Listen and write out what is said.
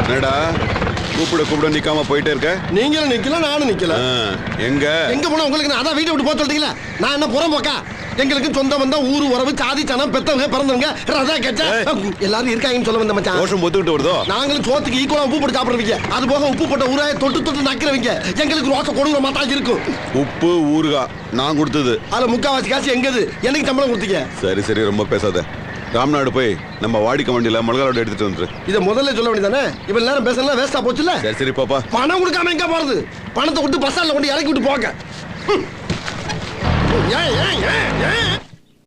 என்னடா கூப்பிட கூப்பிட நிக்காம போயிட்டே இருக்க? நீங்களும் நிக்கல, நானும் நிக்கல. எங்க போனா உங்களுக்கு அதான் வீட்டை விட்டு போக சொல்றீங்களா? நான் என்ன புறம் போக்கா? எங்களுக்கு சொந்த வந்தா ஊரு உறவு சாதி சனம் பெத்தவங்க பிறந்தவங்க ரதா கெட்ட எல்லாரும் இருக்காங்கன்னு சொல்ல வந்த மச்சான். கோஷம் ஒத்துக்கிட்டு வருதோ? நாங்களும் சோத்துக்கு ஈக்குவலா உப்பு போட்டு சாப்பிடுறவங்க, அது போக உப்பு போட்ட ஊராய தொட்டு தொட்டு நக்கிறவங்க. எங்களுக்கு ரோச கொடுக்குற மாட்டாங்க இருக்கும். உப்பு ஊறுகா நான் கொடுத்தது. அதுல முக்காவாசி காசு எங்கது? எனக்கு சம்பளம் கொடுத்தீங்க. சரி சரி ரொம்ப பேசாத. ராம்நாடு போய் நம்ம வாடிக்கை வண்டியில மிளகாவோட எடுத்துட்டு வந்துரு. இதை முதல்ல சொல்ல வேண்டியதானே? இவ்வளவு நேரம் பேசலாம் வேஸ்டா போச்சுல்ல. சரி சரி பாப்பா. பணம் கொடுக்காம எங்க போறது? பணத்தை விட்டு பஸ்ஸால கொண்டு இறக்கி விட்டு போங்க. ஏன் ஏன் ஏன் ஏன்